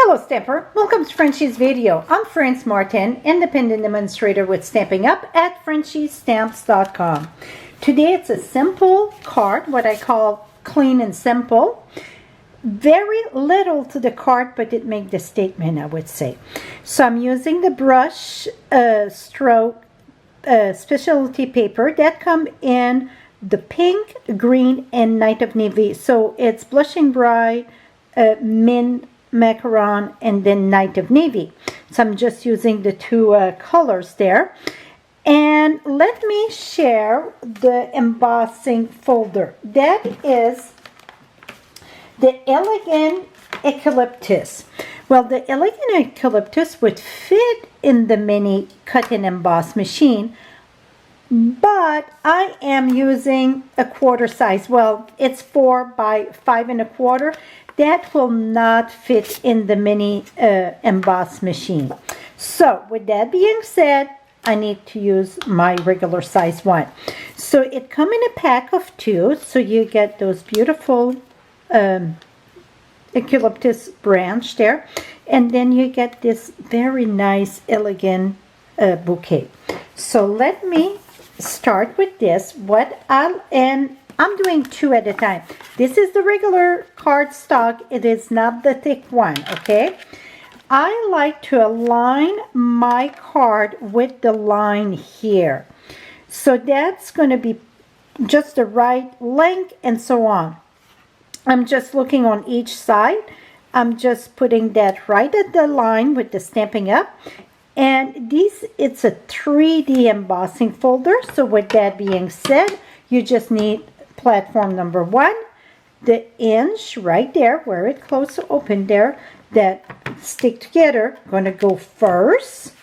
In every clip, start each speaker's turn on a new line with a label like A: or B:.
A: Hello Stamper, welcome to Frenchie's video. I'm France Martin, independent demonstrator with Stampin' Up at frenchiestamps.com. Today it's a simple card, what I call clean and simple. Very little to the card, but it makes the statement, I would say. So I'm using the Brushstroke specialty paper that come in the pink, green, and Night of Navy. So it's Blushing Bright, Mint, Macaron, and then Night of Navy. So I'm just using the two colors there. And let me share the embossing folder. That is the Elegant Eucalyptus. Well, the Elegant Eucalyptus would fit in the mini cut and emboss machine, but I am using a quarter size. Well, it's 4 by 5 1/4. That will not fit in the mini emboss machine. So with that being said, I need to use my regular size one. So it comes in a pack of 2, so you get those beautiful eucalyptus branch there, and then you get this very nice elegant bouquet. So let me start with this. I'm doing 2 at a time. This is the regular cardstock. It is not the thick one, okay? I like to align my card with the line here. So that's going to be just the right length and so on. I'm just looking on each side. I'm just putting that right at the line with the Stampin' Up. And it's a 3D embossing folder. So with that being said, you just need platform number 1, the inch right there where it closes open there that stick together. Going to go first,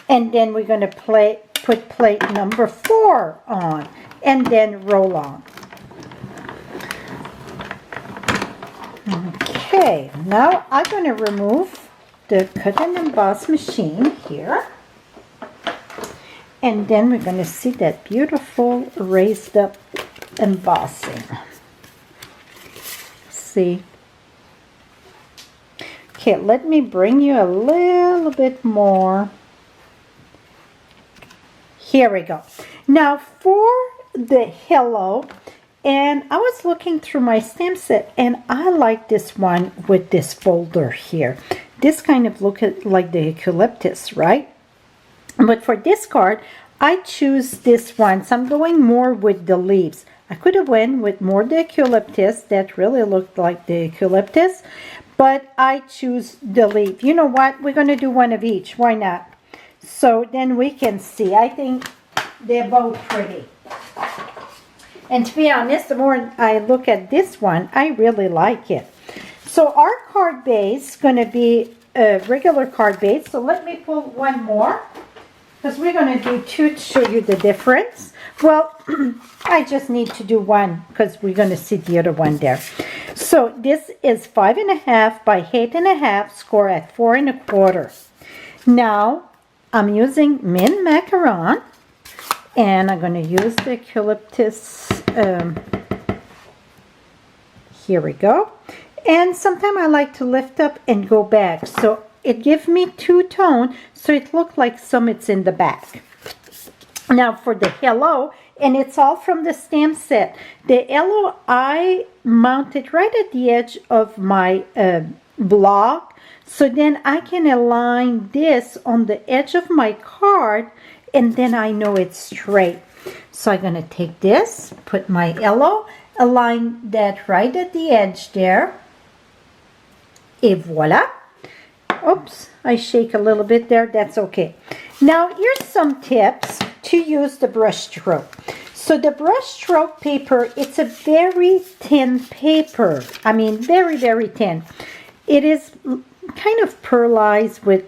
A: and then we're going to put plate number 4 on, and then roll on. Okay, now I'm going to remove the cut and emboss machine here, and then we're going to see that beautiful raised up embossing. See? Okay, let me bring you a little bit more. Here we go. Now for the hello, and I was looking through my stamp set, and I like this one with this folder here. This kind of look like the eucalyptus, right? But for this card, I choose this one. So I'm going more with the leaves. I could have went with more the eucalyptus. That really looked like the eucalyptus. But I choose the leaf. You know what? We're going to do one of each. Why not? So then we can see. I think they're both pretty. And to be honest, the more I look at this one, I really like it. So our card base is going to be a regular card base. So let me pull one more, because we're going to do 2 to show you the difference. Well, I just need to do 1 because we're going to see the other one there. So this is 5 1/2 by 8 1/2, score at 4 1/4. Now I'm using mint macaron, and I'm going to use the eucalyptus. Here we go. And sometimes I like to lift up and go back, so it gives me 2 tone, so it looks like some it's in the back. Now for the hello, and it's all from the stamp set. The hello I mounted right at the edge of my block, so then I can align this on the edge of my card, and then I know it's straight. So I'm going to take this, put my hello, align that right at the edge there, et voila. Oops, I shake a little bit there. That's okay. Now here's some tips to use the brush stroke. So the Brushstroke paper, it's a very thin paper. I mean, very, very thin. It is kind of pearlized with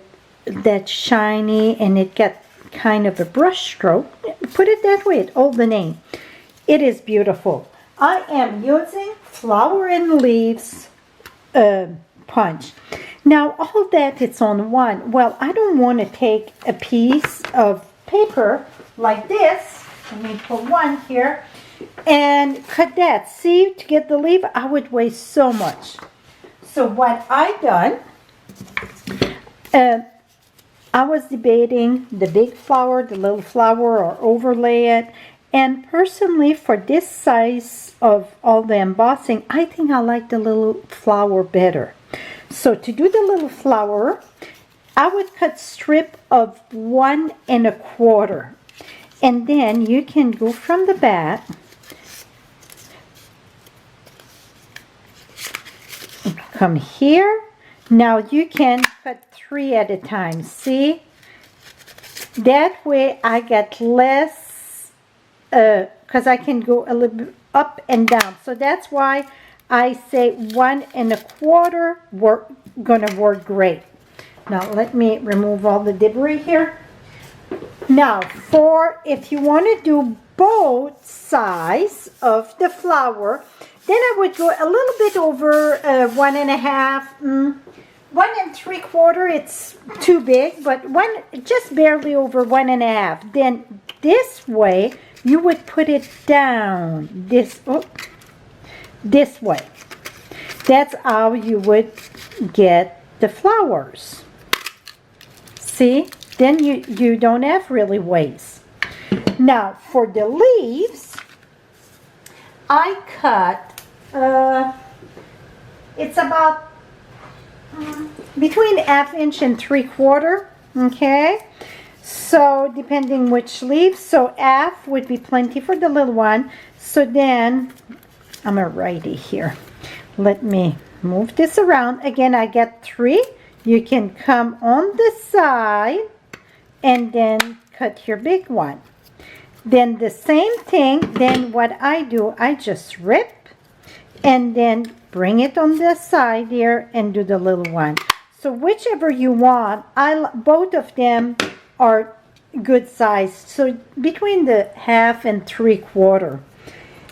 A: that shiny, and it got kind of a brush stroke. Put it that way, it holds the name. It is beautiful. I am using flower and leaves punch. Now all that it's on one. Well, I don't want to take a piece of paper like this. Let me put one here and cut that. See, to get the leaf, I would waste so much. So what I done, I was debating the big flower, the little flower, or overlay it. And personally, for this size of all the embossing, I think I like the little flower better. So to do the little flower, I would cut strip of 1 1/4. And then you can go from the back. Come here. Now you can cut 3 at a time. See? That way I get less, because I can go a little bit up and down. So that's why I say 1 1/4 gonna work great. Now let me remove all the debris here. Now if you want to do both sides of the flower, then I would go a little bit over 1 1/2. 1 3/4, it's too big, but just barely over 1 1/2. Then this way, you would put it down this way. That's how you would get the flowers. See? Then you don't have really waste. Now, for the leaves, I cut, it's about between 1/2 inch and 3/4, okay? So, depending which leaves, so 1/2 would be plenty for the little one. So then, I'm a righty here. Let me move this around. Again, I get 3. You can come on the side and then cut your big one. Then the same thing, then what I do, I just rip and then bring it on the side here and do the little one. So whichever you want, both of them are good size. So between the 1/2 and 3/4.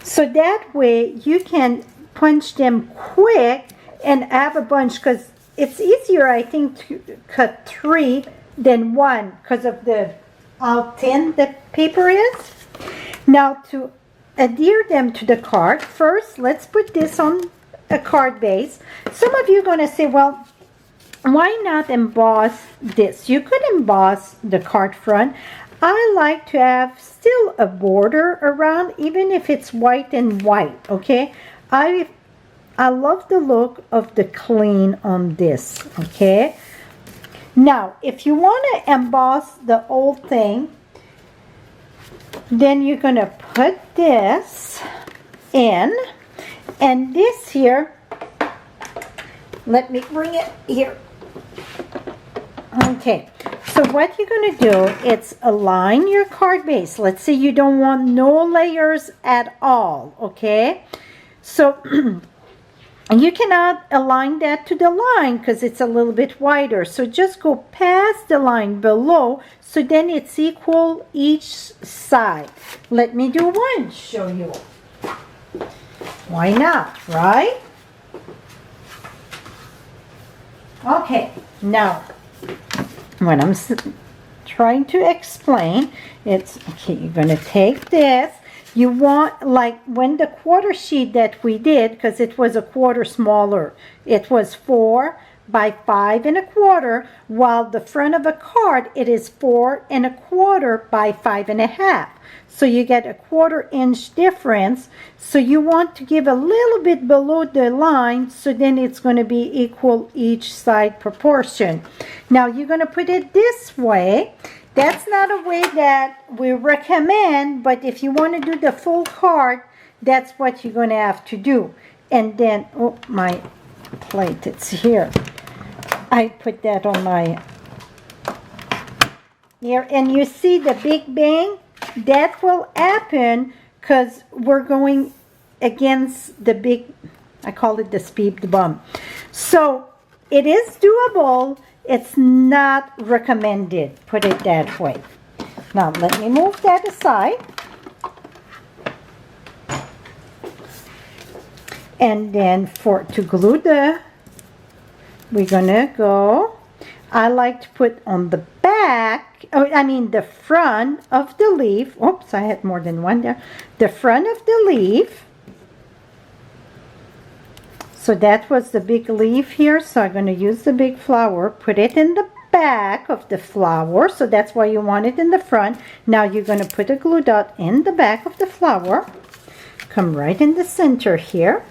A: So that way you can punch them quick and have a bunch, because it's easier, I think, to cut 3 than 1 because of how thin the paper is. Now to adhere them to the card, first let's put this on a card base. Some of you are going to say, well, why not emboss this? You could emboss the card front. I like to have still a border around, even if it's white and white, okay? I love the look of the clean on this, okay? Now, if you want to emboss the whole thing, then you're going to put this in, and this here, let me bring it here. Okay, so what you're going to do is align your card base. Let's say you don't want no layers at all, okay? So you cannot align that to the line because it's a little bit wider. So just go past the line below, so then it's equal each side. Let me do one, show you. Why not, right? Okay, now what I'm trying to explain, it's, okay, you're going to take this. You want, like when the quarter sheet that we did, because it was a quarter smaller, it was 4 by 5 1/4, while the front of a card, it is 4 1/4 by 5 1/2. So you get a 1/4 inch difference. So you want to give a little bit below the line, so then it's going to be equal each side proportion. Now you're going to put it this way. That's not a way that we recommend, but if you want to do the full card, that's what you're going to have to do. And then, oh, my plate, it's here. I put that on my here, and you see the big bang? That will happen because we're going against the big, I call it the speed bump. So it is doable. It's not recommended, put it that way. Now let me move that aside. And then to glue we're gonna go, I like to put on the back, the front of the leaf. Oops, I had more than one there. The front of the leaf. So that was the big leaf here. So I'm going to use the big flower, put it in the back of the flower. So that's why you want it in the front. Now you're going to put a glue dot in the back of the flower. Come right in the center here.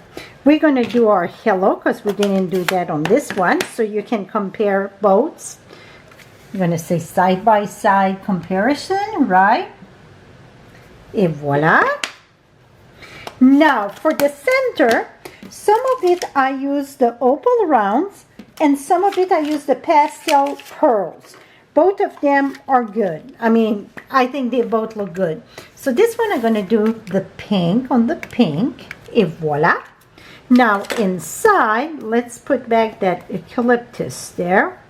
A: We're going to do our hello because we didn't do that on this one. So you can compare both. I'm going to say side by side comparison, right? Et voila. Now for the center, some of it I use the opal rounds and some of it I use the pastel pearls. Both of them are good. I mean, I think they both look good. So this one I'm going to do the pink on the pink. Et voila. Now inside, let's put back that eucalyptus there.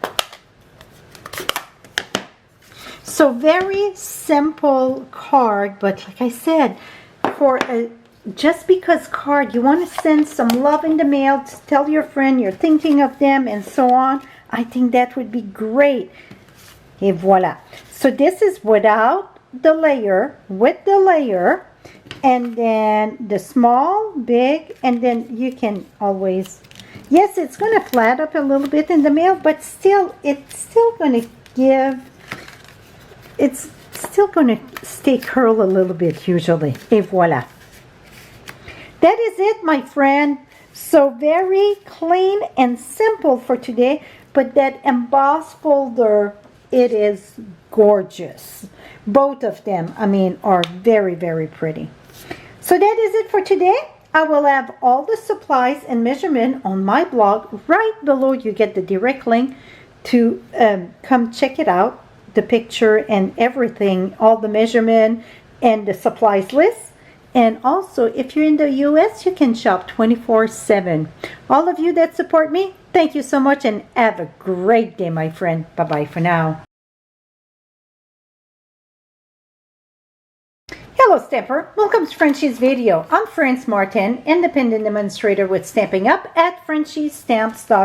A: So very simple card, but like I said, for a just because card, you want to send some love in the mail to tell your friend you're thinking of them and so on. I think that would be great. Et voila. So this is without the layer, with the layer, and then the small, big, and then you can always, yes, it's going to flat up a little bit in the mail, but still, it's still going to give, it's still going to stay curl a little bit usually. Et voila. That is it, my friend. So very clean and simple for today, but that emboss folder, it is gorgeous. Both of them, I mean, are very, very pretty. So that is it for today. I will have all the supplies and measurement on my blog. Right below you get the direct link to come check it out, the picture and everything, all the measurement and the supplies list. And also, if you're in the US, you can shop 24/7. All of you that support me, thank you so much and have a great day, my friend. Bye-bye for now. Hello, Stamper. Welcome to Frenchie's video. I'm France Martin, independent demonstrator with Stampin' Up at frenchiestamps.com.